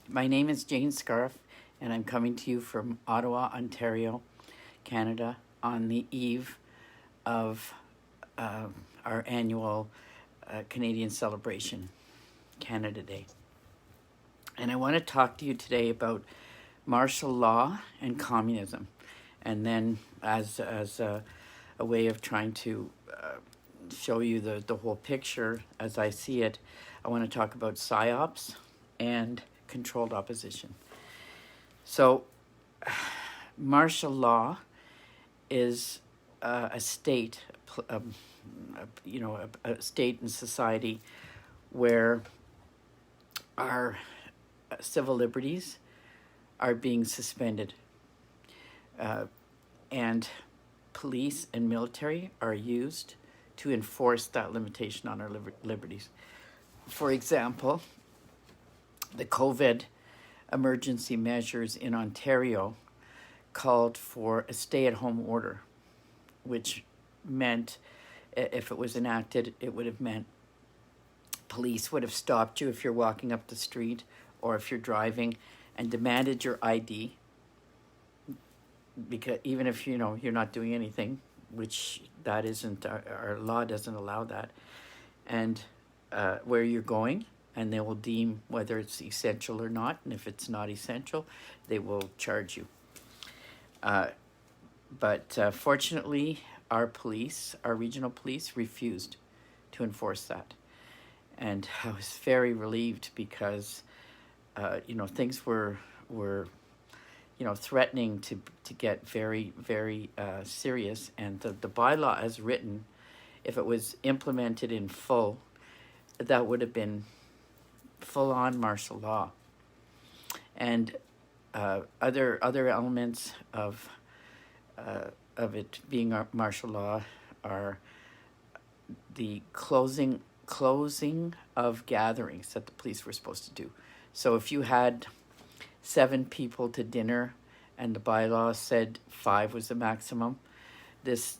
My name is Jane Scarf, and I'm coming to you from Ottawa, Ontario, Canada, on the eve of our annual Canadian celebration, Canada Day. And I want to talk to you today about martial law and communism, and then as a way of trying to show you the whole picture as I see it, I want to talk about Psyops and controlled opposition. So, martial law is a state, a state and society where our civil liberties are being suspended, and police and military are used to enforce that limitation on our liberties. For example, the COVID emergency measures in Ontario called for a stay-at-home order, which meant, if it was enacted, it would have meant police would have stopped you if you're walking up the street or if you're driving and demanded your ID, because even if you're not doing anything, which that isn't, our law doesn't allow that, and where you're going, and they will deem whether it's essential or not, and if it's not essential, they will charge you. But fortunately, our regional police, refused to enforce that. And I was very relieved because, things were threatening to get very, very serious. And the bylaw as written, if it was implemented in full, that would have been full-on martial law. And other elements of it being martial law are the closing of gatherings that the police were supposed to do. So if you had 7 people to dinner and the bylaw said 5 was the maximum, this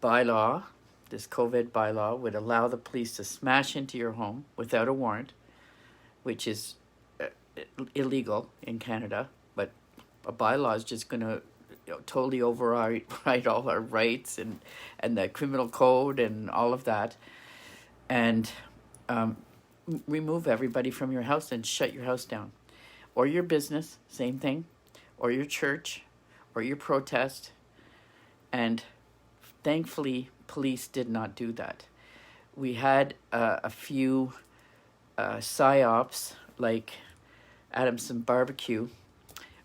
bylaw, this COVID bylaw, would allow the police to smash into your home without a warrant, which is illegal in Canada, but a bylaw is just going to totally override all our rights and the criminal code and all of that, and remove everybody from your house and shut your house down. Or your business, same thing, or your church, or your protest. And thankfully, police did not do that. We had a few psyops, like Adamson Barbecue,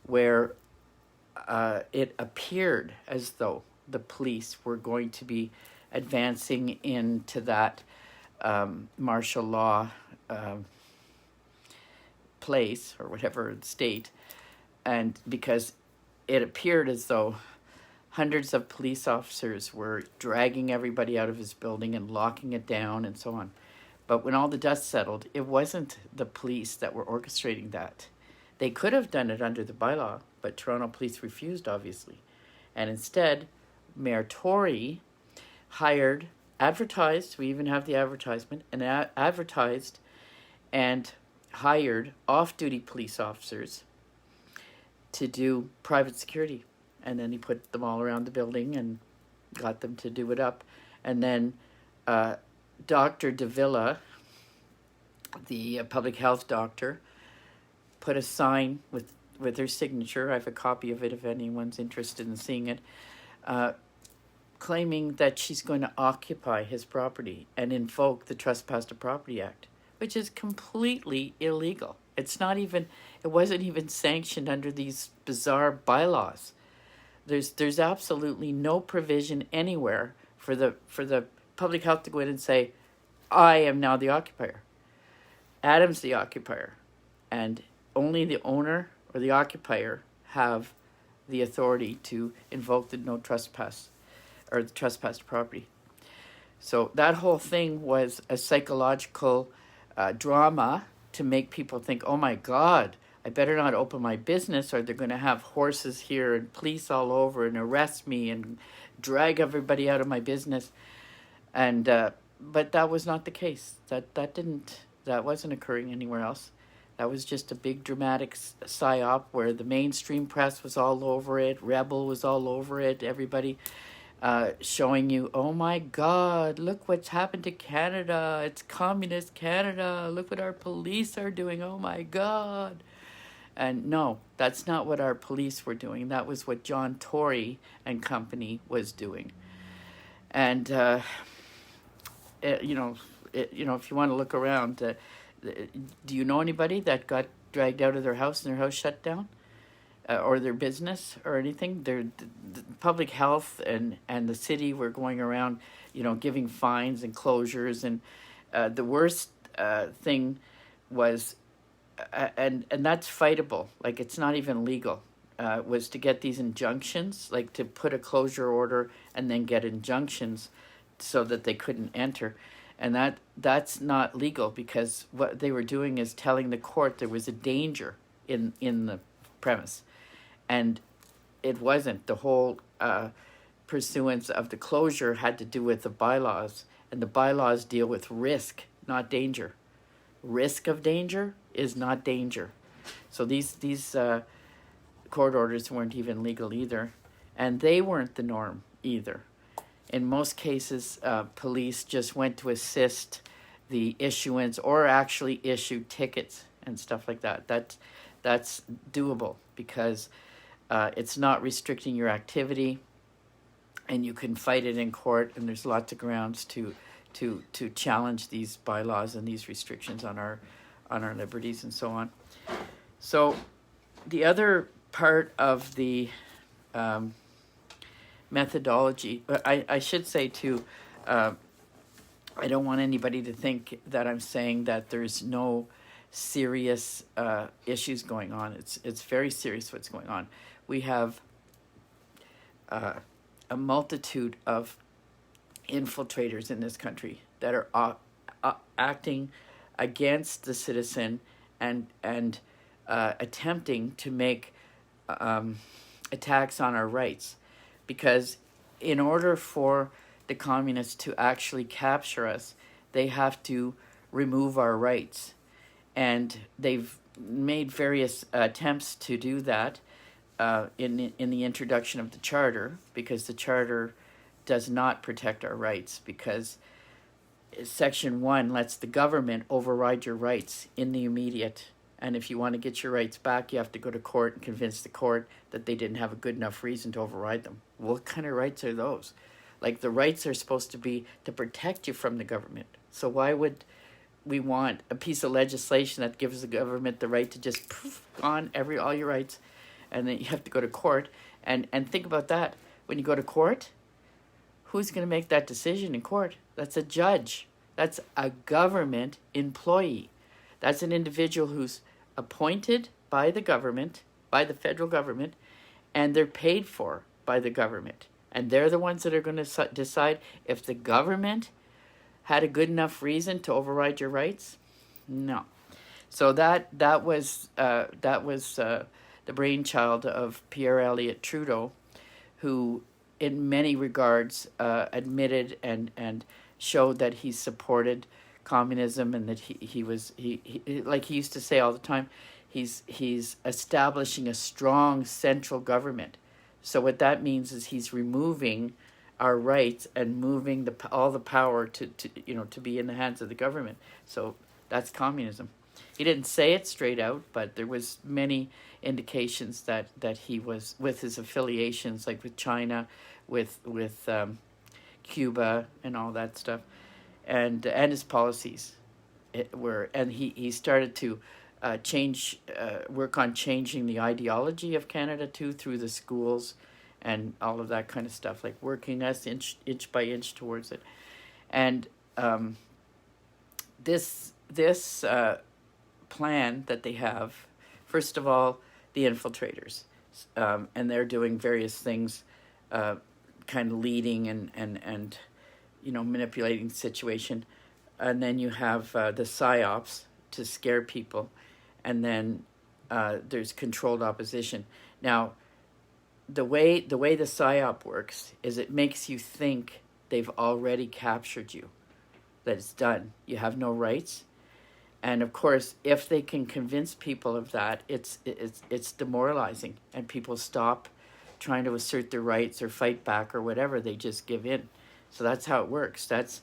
where it appeared as though the police were going to be advancing into that martial law place, or whatever state, and because it appeared as though hundreds of police officers were dragging everybody out of his building and locking it down and so on. But when all the dust settled, it wasn't the police that were orchestrating that. They could have done it under the bylaw, but Toronto Police refused, obviously. And instead, Mayor Tory advertised, we even have the advertisement, and advertised and hired off-duty police officers to do private security. And then he put them all around the building and got them to do it up. And then Dr. Davila, the public health doctor, put a sign with her signature. I have a copy of it if anyone's interested in seeing it, claiming that she's going to occupy his property and invoke the Trespass to Property Act, which is completely illegal. It wasn't even sanctioned under these bizarre bylaws. There's absolutely no provision anywhere for the public health to go in and say, I am now the occupier. Adam's the occupier. And only the owner or the occupier have the authority to invoke the no trespass or the trespass to property. So that whole thing was a psychological drama to make people think, oh my God, I better not open my business or they're going to have horses here and police all over and arrest me and drag everybody out of my business. And but that was not the case. That wasn't occurring anywhere else. That was just a big dramatic psyop where the mainstream press was all over it, Rebel was all over it, everybody showing you, oh my God, look what's happened to Canada. It's communist Canada. Look what our police are doing. Oh my God. And no, that's not what our police were doing. That was what John Tory and company was doing. And, if you want to look around, do you know anybody that got dragged out of their house and their house shut down? Or their business or anything? The public health and the city were going around, giving fines and closures. And the worst thing was, and that's fightable, like it's not even legal, was to get these injunctions, like to put a closure order and then get injunctions so that they couldn't enter. And that's not legal, because what they were doing is telling the court there was a danger in the premise. And it wasn't. The whole pursuance of the closure had to do with the bylaws, and the bylaws deal with risk, not danger. Risk of danger is not danger. So these court orders weren't even legal either, and they weren't the norm either. In most cases, police just went to assist the issuance or actually issue tickets and stuff like that. That's doable, because it's not restricting your activity, and you can fight it in court, and there's lots of grounds to challenge these bylaws and these restrictions on our liberties and so on. So the other part of the methodology, I should say too, I don't want anybody to think that I'm saying that there's no serious issues going on. It's very serious what's going on. We have a multitude of infiltrators in this country that are acting against the citizen and attempting to make attacks on our rights, because in order for the communists to actually capture us, they have to remove our rights. And they've made various attempts to do that in the introduction of the Charter, because the Charter does not protect our rights, because Section 1 lets the government override your rights in the immediate. And if you want to get your rights back, you have to go to court and convince the court that they didn't have a good enough reason to override them. What kind of rights are those? Like, the rights are supposed to be to protect you from the government. So why would we want a piece of legislation that gives the government the right to just poof, on all your rights, and then you have to go to court? And think about that. When you go to court, who's going to make that decision in court? That's a judge. That's a government employee. That's an individual who's appointed by the government, by the federal government, and they're paid for by the government. And they're the ones that are going to decide if the government had a good enough reason to override your rights? No. So that was the brainchild of Pierre Elliott Trudeau, who in many regards admitted and showed that he supported communism, and that he like he used to say all the time, he's establishing a strong central government. So what that means is he's removing our rights and moving all the power to be in the hands of the government. So that's communism. He didn't say it straight out, but there was many indications that he was, with his affiliations, like with China, with Cuba and all that stuff, and his policies and he started to work on changing the ideology of Canada too, through the schools and all of that kind of stuff, like working us inch by inch towards it. And this plan that they have, first of all, the infiltrators, and they're doing various things, kind of leading and manipulating the situation. And then you have the psyops to scare people, and then there's controlled opposition. Now, the way the psyop works is it makes you think they've already captured you, that it's done. You have no rights, And of course, if they can convince people of that, it's demoralizing, and people stop trying to assert their rights or fight back or whatever. They just give in. So that's how it works. That's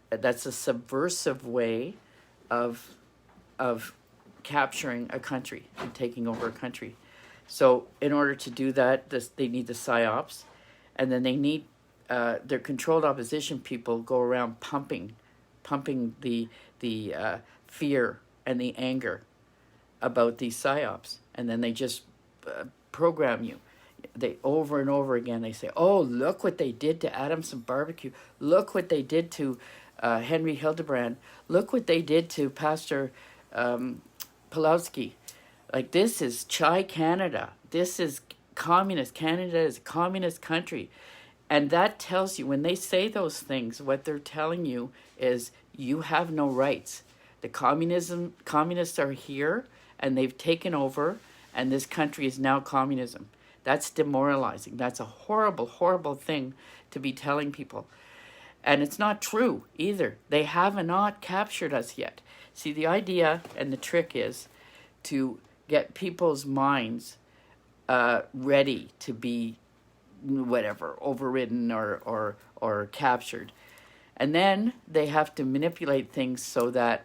a subversive way of capturing a country and taking over a country. So in order to do that, they need the psyops, and then they need their controlled opposition people go around pumping the fear and the anger about these psyops, and then they just program you. They over and over again. They say, "Oh, look what they did to Adamson Barbecue. Look what they did to Henry Hildebrand. Look what they did to Pastor Pulowski. Like, this is Chai Canada. This is communist. Canada is a communist country." And that tells you, when they say those things, what they're telling you is you have no rights. The communists are here, and they've taken over, and this country is now communism. That's demoralizing. That's a horrible, horrible thing to be telling people. And it's not true either. They have not captured us yet. See, the idea and the trick is to get people's minds ready to be whatever, overridden or captured. And then they have to manipulate things so that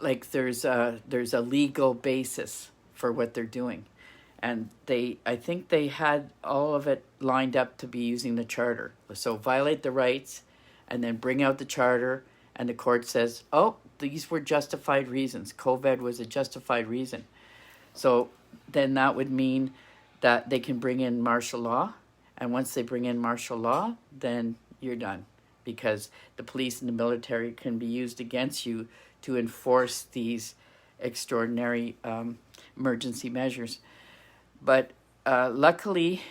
like there's a legal basis for what they're doing. And I think they had all of it lined up to be using the charter. So violate the rights, and then bring out the charter, and the court says, oh, these were justified reasons. COVID was a justified reason. So then that would mean that they can bring in martial law, and once they bring in martial law, then you're done, because the police and the military can be used against you to enforce these extraordinary emergency measures. But luckily,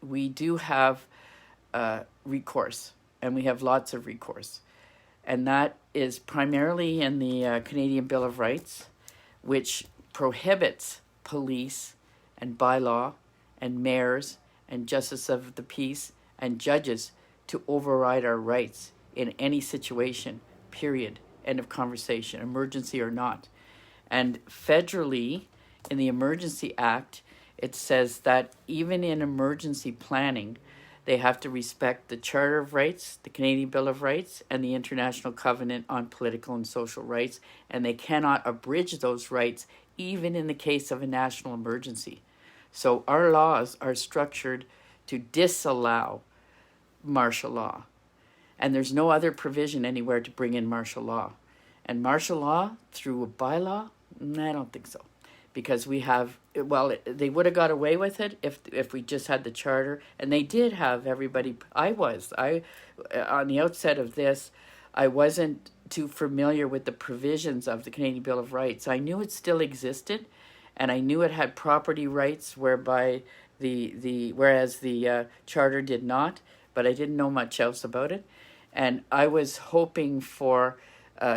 we do have recourse, and we have lots of recourse. And that is primarily in the Canadian Bill of Rights, which prohibits police and bylaw and mayors and justice of the peace and judges to override our rights in any situation, period. End of conversation, emergency or not. And federally, in the Emergency Act, it says that even in emergency planning, they have to respect the Charter of Rights, the Canadian Bill of Rights, and the International Covenant on Political and Social Rights, and they cannot abridge those rights even in the case of a national emergency. So our laws are structured to disallow martial law, and there's no other provision anywhere to bring in martial law. And martial law through a bylaw? I don't think so. Because we have, well, they would have got away with it if we just had the charter, and they did have everybody. I on the outset of this, I wasn't too familiar with the provisions of the Canadian Bill of Rights. I knew it still existed, and I knew it had property rights whereby whereas the charter did not, but I didn't know much else about it. And I was hoping for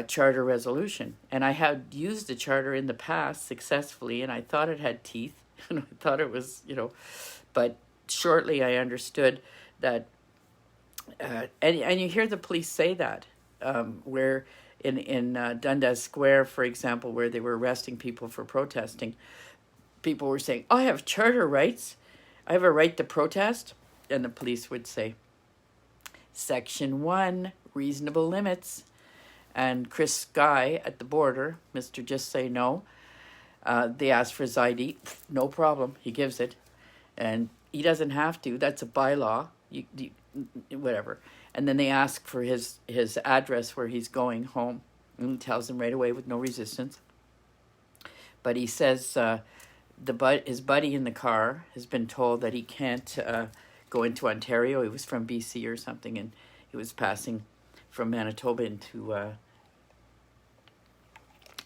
charter resolution, and I had used the charter in the past successfully, and I thought it had teeth, and I thought it was, but shortly I understood that, and you hear the police say that, where in Dundas Square, for example, where they were arresting people for protesting, people were saying, I have charter rights, I have a right to protest, and the police would say, Section 1, reasonable limits. And Chris Sky at the border, Mr. Just Say No, they asked for his ID. No problem. He gives it. And he doesn't have to. That's a bylaw. Whatever. And then they ask for his address where he's going home. And he tells them right away with no resistance. But he says his buddy in the car has been told that he can't go into Ontario. He was from BC or something, and he was passing from Manitoba into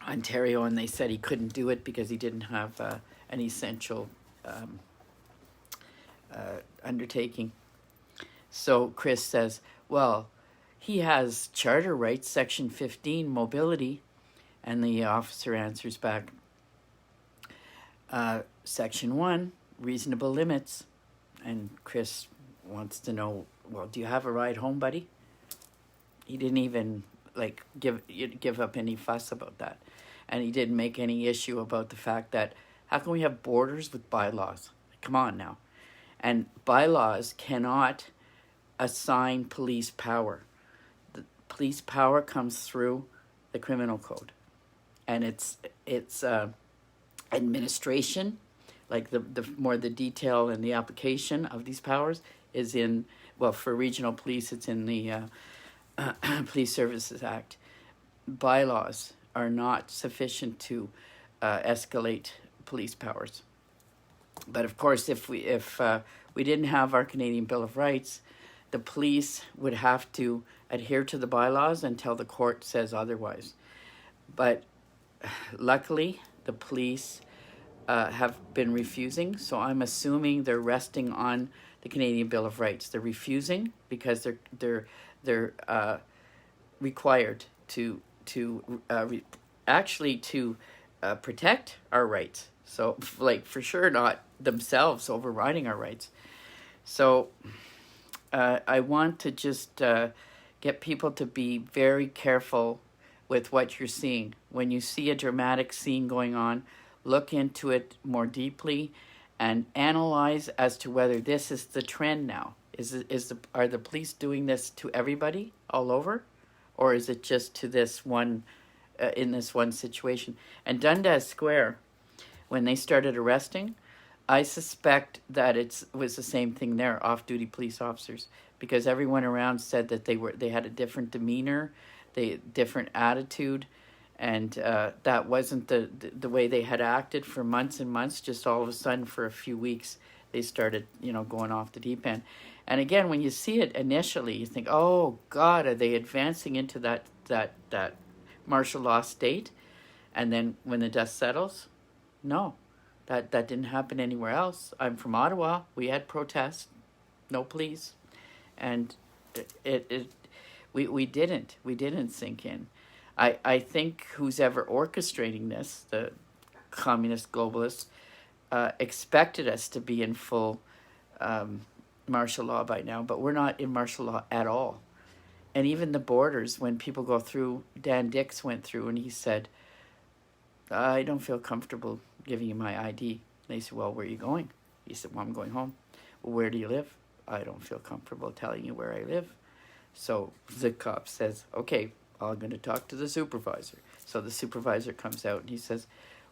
Ontario, and they said he couldn't do it because he didn't have an essential undertaking. So Chris says, well, he has charter rights, Section 15, mobility, and the officer answers back, Section 1, reasonable limits. And Chris wants to know, well, do you have a ride home, buddy? He didn't even like give up any fuss about that, and he didn't make any issue about the fact that how can we have borders with bylaws? Come on now, and bylaws cannot assign police power. The police power comes through the criminal code, and it's administration, like the more the detail and the application of these powers is in, well, for regional police it's in the Police Services Act. Bylaws are not sufficient to escalate police powers. But of course, if we didn't have our Canadian Bill of Rights, the police would have to adhere to the bylaws until the court says otherwise. But luckily, the police have been refusing, so I'm assuming they're resting on the Canadian Bill of Rights. They're refusing because they're required to protect our rights. So, like, for sure not themselves overriding our rights. So I want to just get people to be very careful with what you're seeing. When you see a dramatic scene going on, look into it more deeply and analyze as to whether this is the trend now. Are the police doing this to everybody all over, or is it just to this one in this one situation? And Dundas Square, when they started arresting, I suspect that it was the same thing there, off-duty police officers, because everyone around said that they had a different demeanor, different attitude, and that wasn't the way they had acted for months and months. Just all of a sudden, for a few weeks, they started, going off the deep end. And again, when you see it initially, you think, "Oh God, are they advancing into that martial law state?" And then when the dust settles, no, that didn't happen anywhere else. I'm from Ottawa. We had protests, no police, and we didn't sink in. I think who's ever orchestrating this, the communist globalists, expected us to be in full martial law by now, but we're not in martial law at all. And even the borders, when people go through, Dan Dix went through and he said, "I don't feel comfortable giving you my ID." And they said, "Well, where are you going?" He said, "Well, I'm going home." "Well, where do you live?" "I don't feel comfortable telling you where I live." So the cop says, "Okay, I'm going to talk to the supervisor." So the supervisor comes out and he says,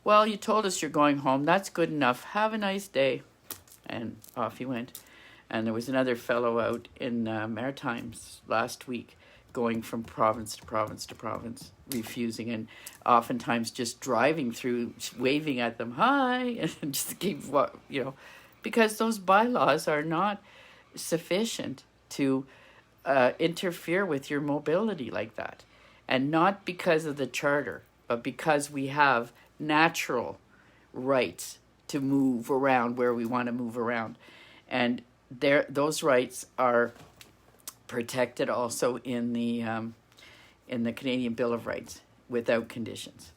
"Well, you told us you're going home. That's good enough. Have a nice day." And off he went. And there was another fellow out in Maritimes last week going from province to province to province, refusing, and oftentimes just driving through, waving at them, "Hi," and just keep, because those bylaws are not sufficient to interfere with your mobility like that. And not because of the charter, but because we have natural rights to move around where we want to move around. And those rights are protected also in the Canadian Bill of Rights without conditions.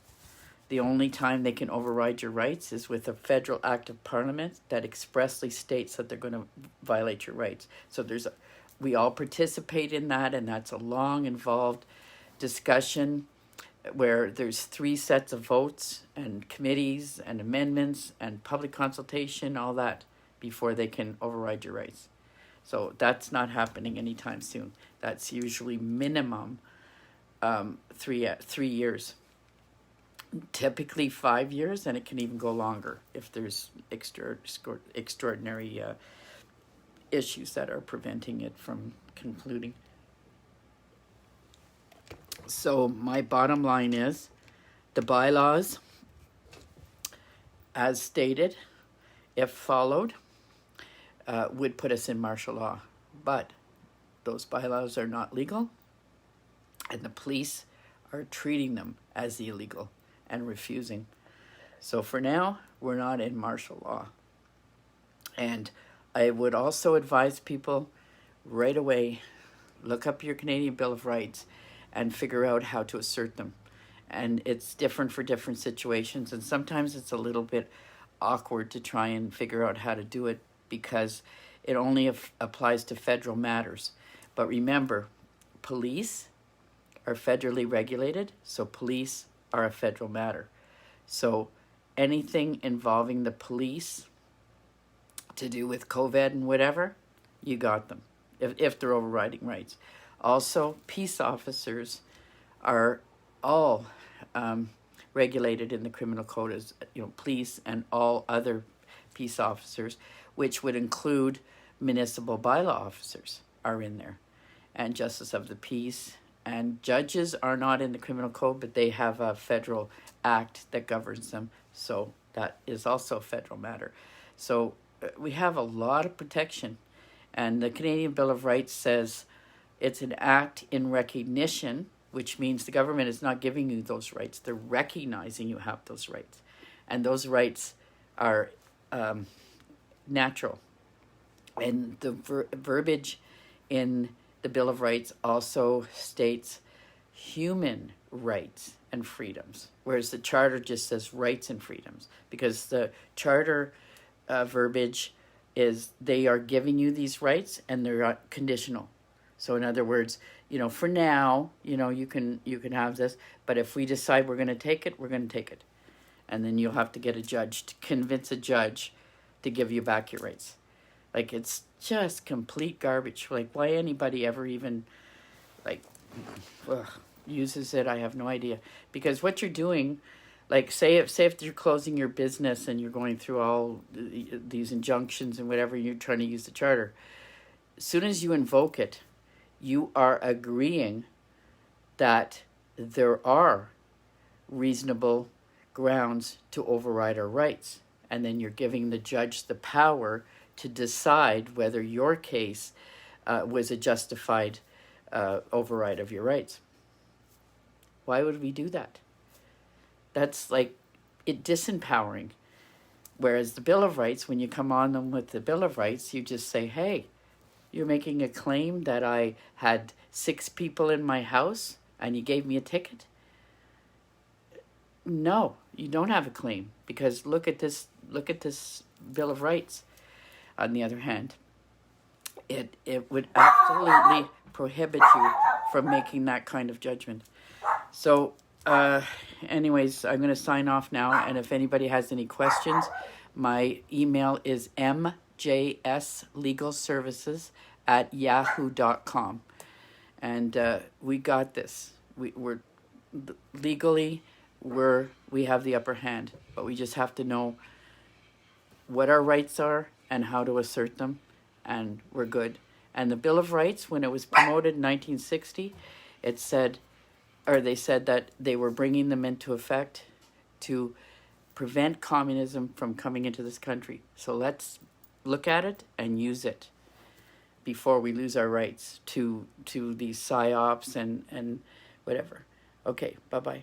The only time they can override your rights is with a federal act of parliament that expressly states that they're going to violate your rights. So we all participate in that, and that's a long, involved discussion where there's 3 sets of votes and committees and amendments and public consultation, all that, before they can override your rights. So that's not happening anytime soon. That's usually minimum 3 years. Typically 5 years, and it can even go longer if there's extraordinary issues that are preventing it from concluding. So my bottom line is the bylaws, as stated, if followed, would put us in martial law. But those bylaws are not legal, and the police are treating them as illegal and refusing. So for now, we're not in martial law. And I would also advise people right away, look up your Canadian Bill of Rights and figure out how to assert them. And it's different for different situations, and sometimes it's a little bit awkward to try and figure out how to do it because it only applies to federal matters. But remember, police are federally regulated, so police are a federal matter. So anything involving the police to do with COVID and whatever, you got them, if they're overriding rights. Also, peace officers are all regulated in the criminal code as, police and all other peace officers, which would include municipal bylaw officers are in there, and justice of the peace. And judges are not in the criminal code, but they have a federal act that governs them. So that is also a federal matter. So we have a lot of protection. And the Canadian Bill of Rights says it's an act in recognition, which means the government is not giving you those rights. They're recognizing you have those rights. And those rights are natural. And the verbiage in the Bill of Rights also states human rights and freedoms, whereas the Charter just says rights and freedoms, because the Charter verbiage is they are giving you these rights and they're conditional. So in other words, for now, you can have this, but if we decide we're going to take it, we're going to take it. And then you'll have to get a judge to convince a judge to give you back your rights. Like, it's just complete garbage. Like, why anybody ever even, uses it, I have no idea. Because what you're doing, like, say if you're closing your business and you're going through all these injunctions and whatever, you're trying to use the Charter, as soon as you invoke it, you are agreeing that there are reasonable grounds to override our rights. And then you're giving the judge the power to decide whether your case was a justified override of your rights. Why would we do that? That's disempowering. Whereas the Bill of Rights, when you come on them with the Bill of Rights, you just say, hey, you're making a claim that I had 6 people in my house and you gave me a ticket? No, you don't have a claim, because look at this Bill of Rights. On the other hand, it would absolutely prohibit you from making that kind of judgment. So anyways, I'm going to sign off now, and if anybody has any questions, my email is mjslegalservices@yahoo.com. And we got this. We're legally, we have the upper hand, but we just have to know what our rights are and how to assert them, and we're good. And the Bill of Rights, when it was promoted in 1960, they said that they were bringing them into effect to prevent communism from coming into this country. So let's look at it and use it before we lose our rights to these psyops and whatever. Okay, bye-bye.